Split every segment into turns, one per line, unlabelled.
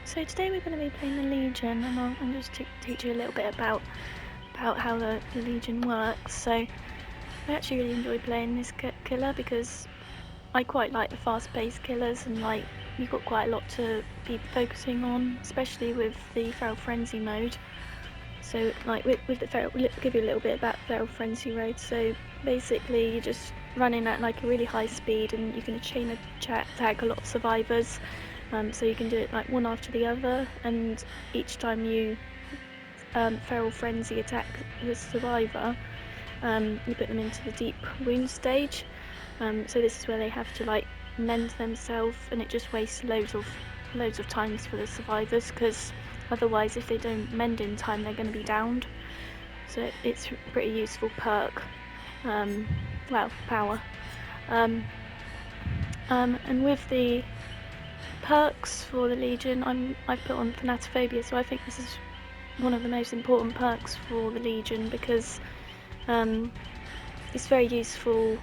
So today we're going to be playing the Legion, and I'm just teach you a little bit about how the Legion works. So I actually really enjoy playing this killer because I quite like the fast-paced killers, and like you've got quite a lot to be focusing on, especially with the Feral Frenzy mode. So like with the Feral, we'll give you a little bit about Feral Frenzy mode. So basically you're just running at like a really high speed, and you can chain attack a lot of survivors. So you can do it like one after the other, and each time you Feral Frenzy attack the survivor, you put them into the deep wound stage. So this is where they have to like mend themselves, and it just wastes loads of times for the survivors, because otherwise if they don't mend in time they're going to be downed. So it's a pretty useful perk, power. And with the perks for the Legion, I've put on Thanatophobia, so I think this is one of the most important perks for the Legion, because it's very useful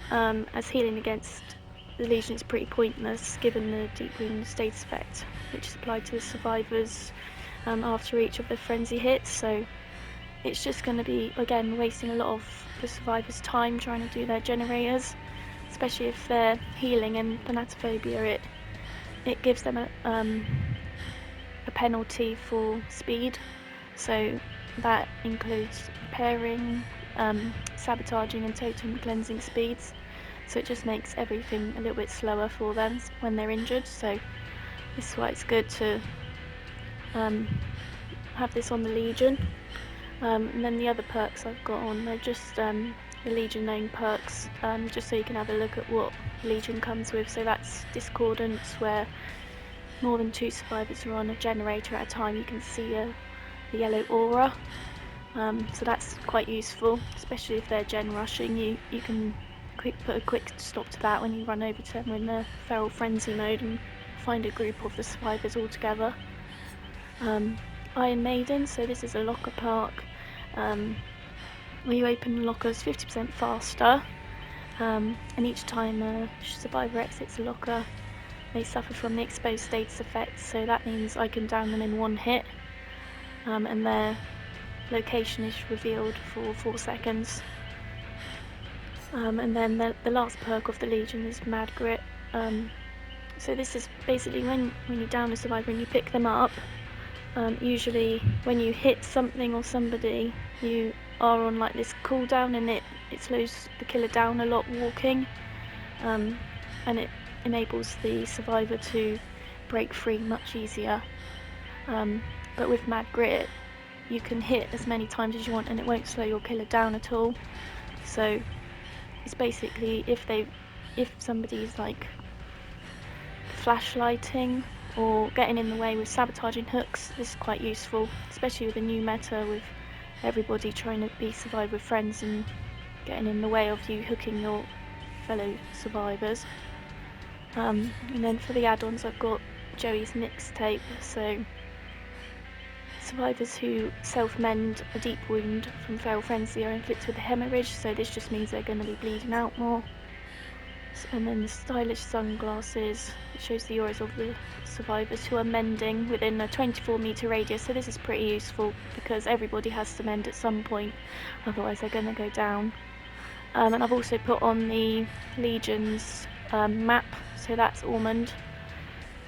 as healing against the Legion is pretty pointless given the deep wound status effect, which is applied to the survivors after each of the frenzy hits. So it's just going to be, again, wasting a lot of the survivors' time trying to do their generators, especially if they're healing. And Thanatophobia, it gives them a penalty for speed, so that includes repairing, sabotaging and totem cleansing speeds. So it just makes everything a little bit slower for them when they're injured. So this is why it's good to have this on the Legion. And then the other perks I've got on, they're just the Legion own perks, just so you can have a look at what Legion comes with. So that's Discordance, where more than 2 survivors are on a generator at a time. You can see the yellow aura, so that's quite useful, especially if they're gen rushing. You can put a quick stop to that when you run over to them in the Feral Frenzy mode and find a group of the survivors all together. Iron Maiden, so this is a locker perk where you open lockers 50% faster, and each time a survivor exits a locker, they suffer from the exposed status effect. So that means I can down them in one hit, and their location is revealed for 4 seconds. And then the last perk of the Legion is Mad Grit. So this is basically when you down a survivor and you pick them up, usually when you hit something or somebody, you are on like this cooldown, and it slows the killer down a lot walking, and it enables the survivor to break free much easier. But with Mad Grit, you can hit as many times as you want and it won't slow your killer down at all. So it's basically if somebody's like flashlighting or getting in the way with sabotaging hooks, this is quite useful, especially with the new meta with everybody trying to be survivor friends and getting in the way of you hooking your fellow survivors. And then for the add-ons, I've got Joey's mixtape. So survivors who self-mend a deep wound from Feral Frenzy are inflicted with a hemorrhage, so this just means they're going to be bleeding out more. And then the stylish sunglasses, it shows the auras of the survivors who are mending within a 24-meter radius. So this is pretty useful because everybody has to mend at some point, otherwise they're going to go down. And I've also put on the Legion's map, so that's Ormond.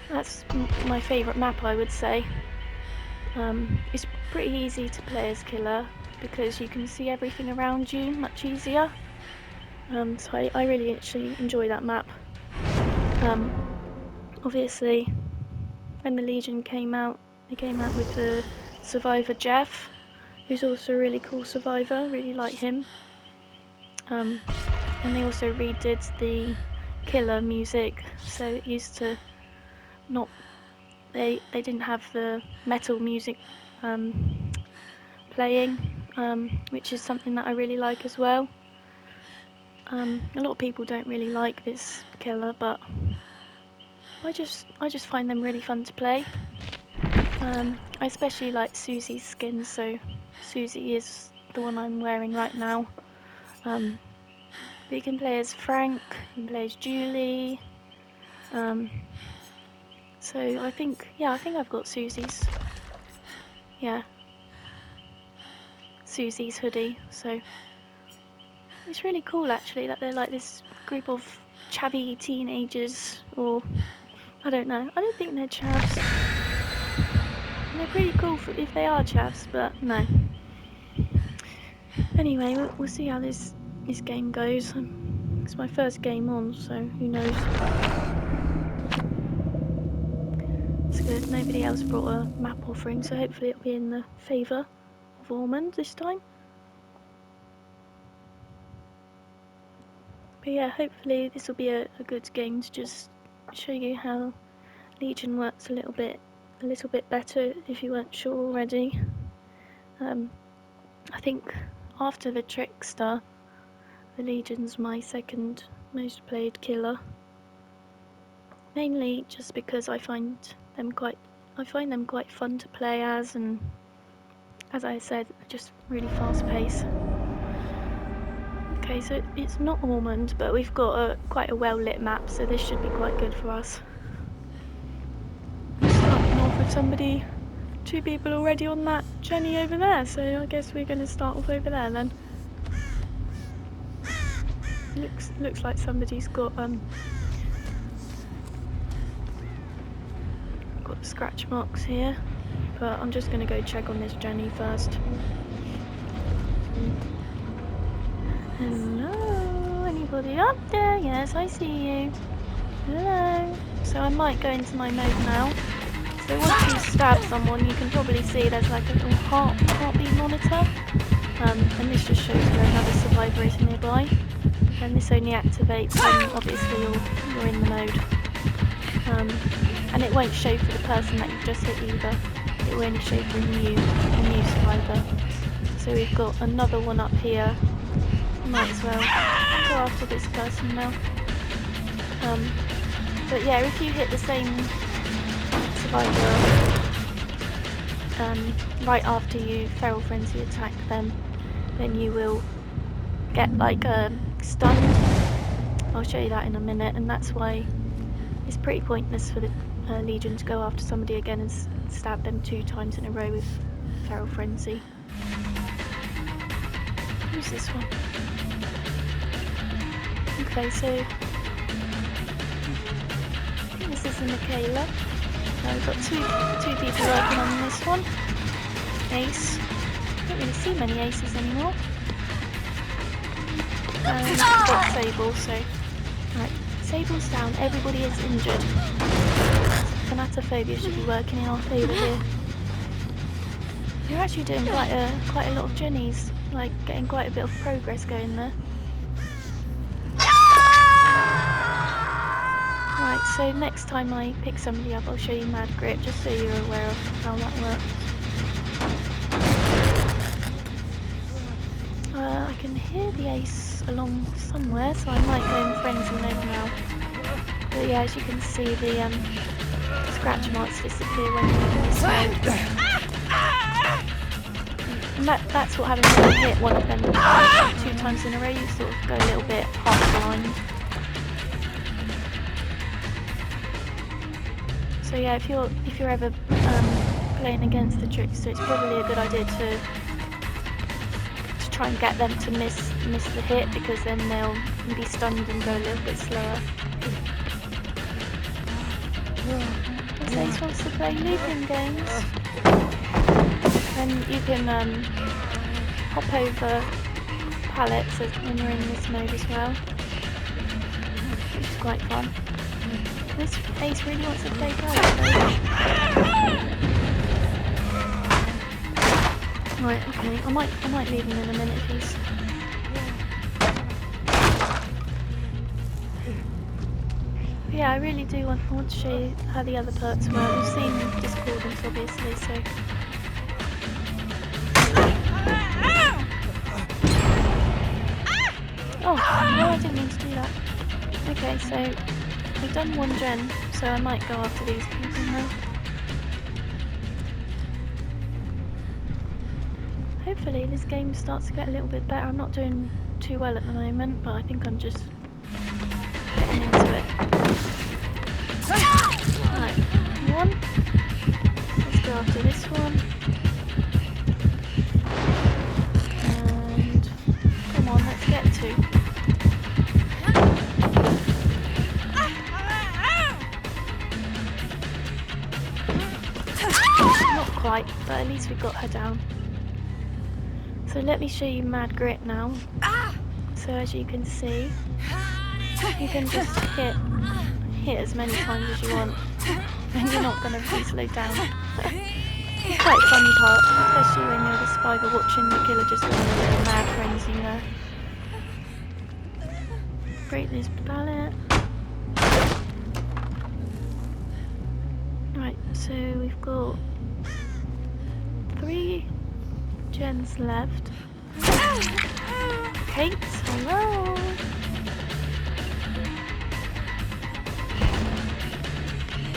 That's my favourite map, I would say. It's pretty easy to play as killer because you can see everything around you much easier. So I really actually enjoy that map. Obviously, when the Legion came out, they came out with the survivor Jeff, who's also a really cool survivor, really like him. And they also redid the killer music, so it used to not, they didn't have the metal music playing, which is something that I really like as well. A lot of people don't really like this killer, but I just find them really fun to play. I especially like Susie's skin, so Susie is the one I'm wearing right now. But you can play as Frank, you can play as Julie, So I think I've got Susie's. Yeah. Susie's hoodie. So it's really cool actually that they're like this group of chavvy teenagers, or I don't know. I don't think they're chavs. They're pretty cool if they are chavs, but no. Anyway, we'll see how this game goes. It's my first game on, so who knows. It's good. Nobody else brought a map offering, so hopefully it'll be in the favour of Ormond this time. But yeah, hopefully this will be a good game to just show you how Legion works a little bit better if you weren't sure already. I think after the Trickster, the Legion's my second most played killer. Mainly just because I find them quite fun to play as, and as I said, just really fast pace. Okay, so it's not Ormond, but we've got quite a well lit map, so this should be quite good for us. Starting off with somebody, 2 people already on that Jenny over there, so I guess we're going to start off over there then. Looks like somebody's got scratch marks here, but I'm just going to go check on this Jenny first. Hello, anybody up there? Yes, I see you. Hello. So I might go into my mode now. So once you stab someone, you can probably see there's like a little heartbeat monitor, and this just shows where another survivor is nearby. And this only activates when obviously you're in the mode. And it won't show for the person that you've just hit either. It will only show for a new survivor. So we've got another one up here. Might as well go after this person now. But yeah, if you hit the same survivor right after you feral frenzy attack them, then you will get like stunned. I'll show you that in a minute, and that's why it's pretty pointless for the Legion to go after somebody again and stab them 2 times in a row with feral frenzy. Who's this one? Okay, so I think this is a Michaela. We've got two people working on this one. Ace. Don't really see many aces anymore. And we've got Sable, so right, Sable's down, everybody is injured. Thanatophobia should be working in our favour here. You're actually doing quite a lot of jennies, like getting quite a bit of progress going there. Right, so next time I pick somebody up, I'll show you Mad Grip, just so you're aware of how that works. I can hear the ace along somewhere, so I might go in frenzy mode now. But yeah, as you can see, the scratch marks disappear when you're in this mode. And that's what happens when you hit one of them 2 times in a row. You sort of go a little bit half blind. So yeah, if you're ever playing against the Trickster, it's probably a good idea to try and get them to miss the hit, because then they'll be stunned and go a little bit slower. Ace wants to play looping games, and you can hop over pallets when you're in this mode as well, which is quite fun. This Ace really wants to play guys. Right, okay, I might leave him in a minute if he's... Yeah, I really do want to show you how the other perks work. We've seen Discordance obviously, so... Oh, no, I didn't mean to do that. Okay, so I've done 1 gen, so I might go after these people now. Hopefully this game starts to get a little bit better. I'm not doing too well at the moment, but I think I'm just getting into it. Right, go after this one. And come on, let's get to. Not quite, but at least we got her down. So let me show you Mad Grit now. So as you can see, you can just hit as many times as you want, and you're not going to be slowed down. It's quite a funny part, especially when you're the survivor watching the killer just go in a little mad frenzy there. Break this pallet. Right, so we've got 3 gens left. Kate, hello!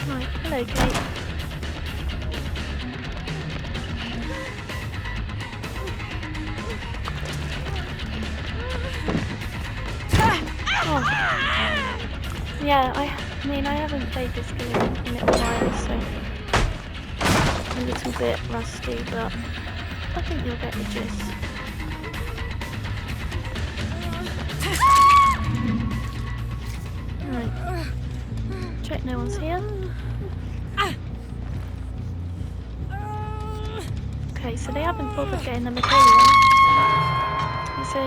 Right, hello Kate. Oh. Yeah, I mean I haven't played this game in a little while, so I'm a little bit rusty, but I think you'll get the gist. Right. Check no one's here. Okay, so they haven't bothered getting the material. So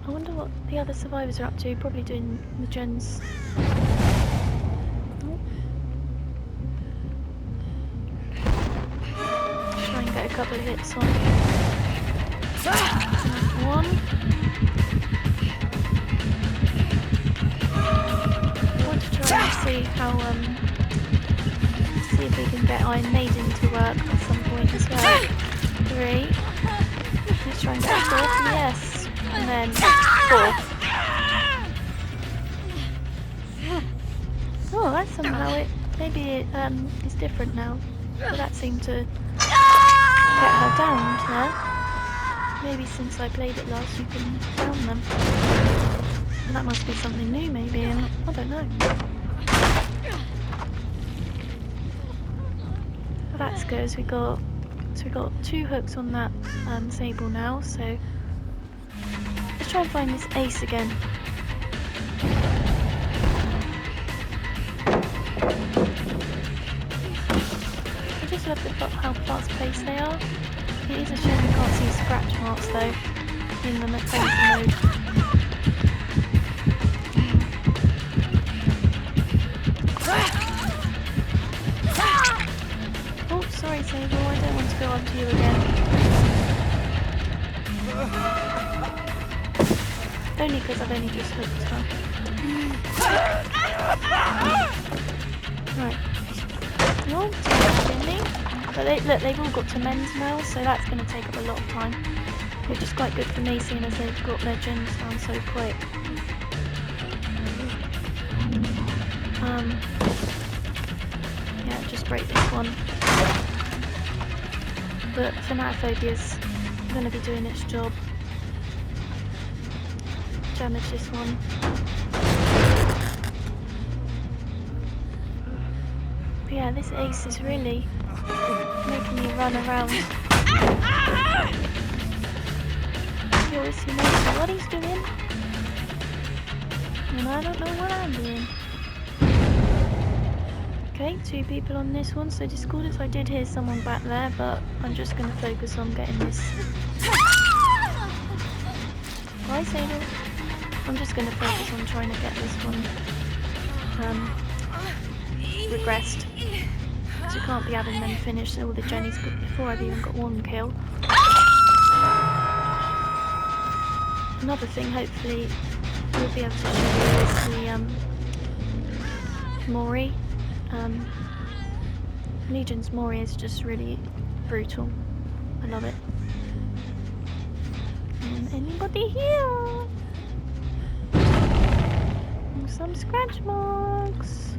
I wonder what the other survivors are up to, probably doing the gens. Try and get a couple of hits on. One. I want to try and see how, see if we can get Iron Maiden to work at some point as well. 3. Let's try and get a 4th, yes. And then 4th. Oh, that's somehow it. Maybe it is different now. But that seemed to get her down there. Maybe since I played it last, you can down them. And that must be something new, maybe. And I don't know. Well, that's good. We got 2 hooks on that sable now. So let's try and find this ace again. I just love how fast paced they are. It is a shame you can't see scratch marks though in them at frenzy mode. Oh, sorry Sable, I don't want to go onto you again. Only because I've only just hooked her. Right. Oh, but look, they've all got to mends now, so that's going to take up a lot of time. Which is quite good for me, seeing as they've got their gens down so quick. Yeah, just break this one. But Thanatophobia's going to be doing its job. Damage this one. But yeah, this ace is really making me run around. He obviously knows what he's doing. And I don't know what I'm doing. Okay, 2 people on this one, so discordance. I did hear someone back there, but I'm just going to focus on getting this. Hi, Sable. I'm just going to focus on trying to get this one regressed. Because you can't be having them finish all the jennies before I've even got 1 kill. Another thing, hopefully, we'll be able to show you is the Mori. Legion's Mori is just really brutal. I love it. Anybody here? Some scratch marks.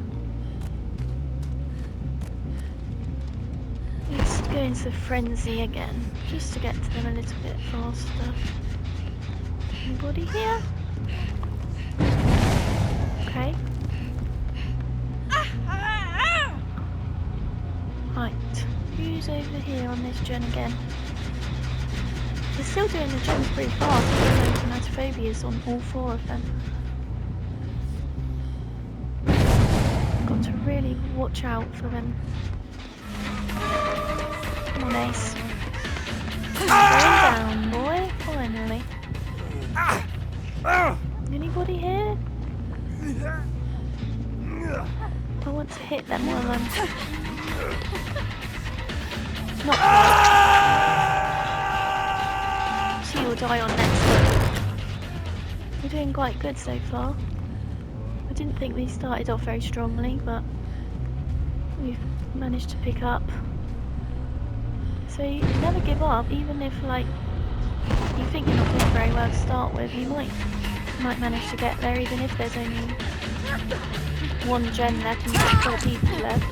Let's go into frenzy again, just to get to them a little bit faster. Anybody here? Okay. Hi. Right, who's over here on this gen again? They're still doing the gens pretty fast, even though Thanatophobia's on all 4 of them. Got to really watch out for them. Come on, Ace. Going down, boy. Finally. Anybody here? I want to hit them while I'm... Not quite. She will die on next one. We're doing quite good so far. I didn't think we started off very strongly, but we've managed to pick up. So you never give up, even if like you think you're not doing very well to start with. You might manage to get there, even if there's only 1 gen left and you've got 4 people left.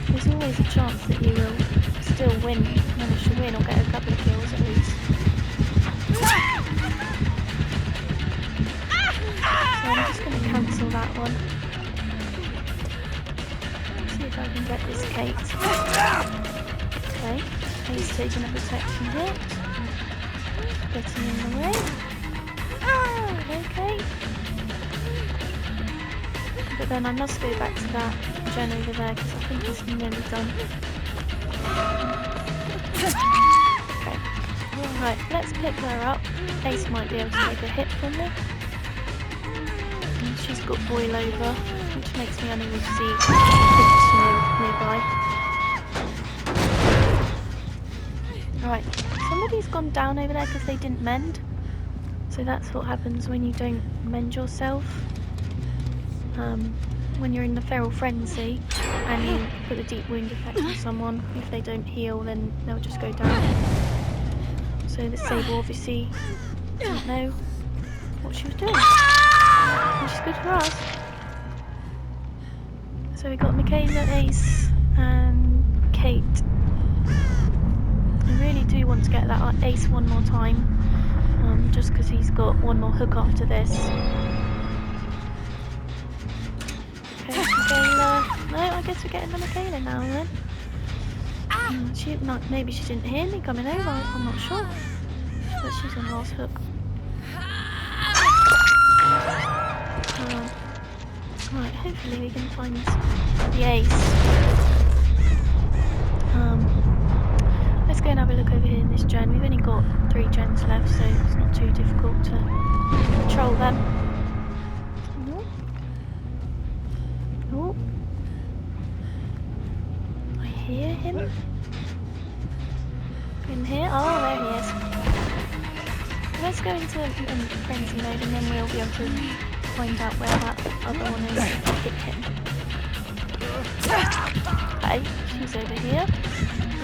There's always a chance that you will still manage to win or get a couple of kills at least. So I'm just going to cancel that one. See if I can get this Kate. Okay, he's taking a protection hit. Getting in the way. Okay. But then I must go back to that gen over there because I think it's nearly done. Okay. Right, let's pick her up. Ace might be able to take a hit from me. And she's got boil over, which makes me unable to see hits nearby. Right, somebody's gone down over there because they didn't mend. So that's what happens when you don't mend yourself. When you're in the feral frenzy and you put a deep wound effect on someone, if they don't heal then they'll just go down. So the Sable obviously didn't know what she was doing, which is good for us. So we got Michaela, Ace and Kate. I really do want to get that Ace one more time, just because he's got 1 more hook after this. Okay, Michaela. No, I guess we're getting the Michaela now then. Maybe she didn't hear me coming over, I'm not sure. But she's on last hook. Right, hopefully we can find the Ace. Let's go and have a look over here in this gen. We've only got 3 gens left, so it's not too difficult to control them. Oh, I hear him. In here? Oh, there he is. Let's go into frenzy mode and then we'll be able to find out where that other one is and hit him. Okay, she's over here.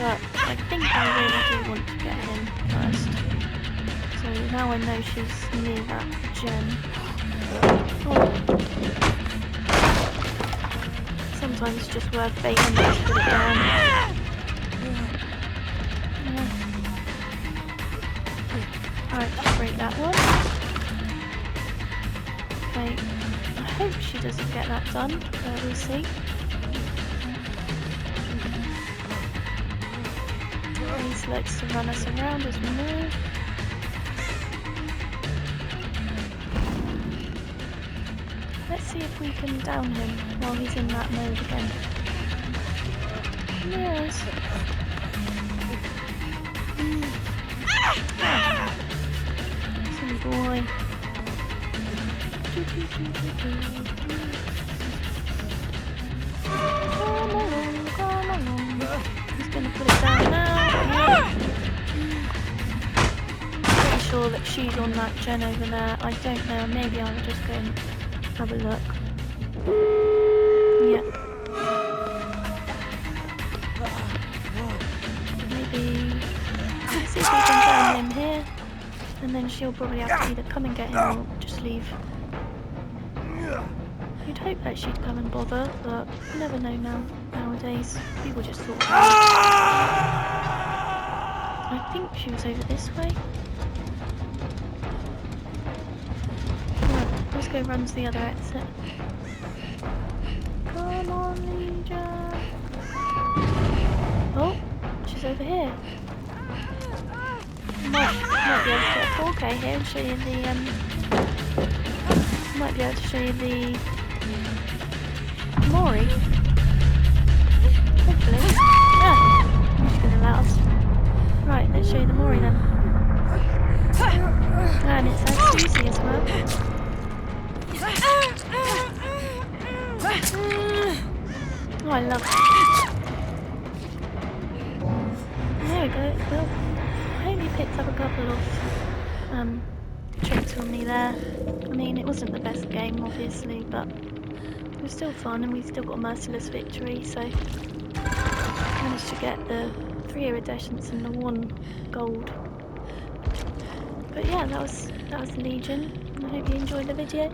But I think I really do want to get him first. So now I know she's near that gen. Oh. Sometimes it's just worth baiting to put it down. Alright, just break that one. Okay, I hope she doesn't get that done, but we'll see. He likes to run us around as we move. Let's see if we can down him while he's in that mode again. Yes. Silly boy. Come along. He's gonna put it down now. Pretty sure that she's on that gen over there. I don't know. Maybe I'll just go and have a look. Yeah. Maybe. Let's see if we can down him here. And then she'll probably have to either come and get him or just leave. You'd hope that she'd come and bother, but you never know nowadays. People just thought about it. I think she was over this way. Right, let's go run to the other exit. Come on, Legion. over here. Might be able to get a 4K here and show you the might be able to show you the Mori. Hopefully. Ah, I'm just gonna last. Right, let's show you the Mori then. And it's as easy as well. Oh, I love it. There we go. Well, I hope you picked up a couple of tricks from me there. I mean, it wasn't the best game, obviously, but it was still fun, and we still got a merciless victory. So managed to get the 3 iridescents and the 1 gold. But yeah, that was the Legion. I hope you enjoyed the video.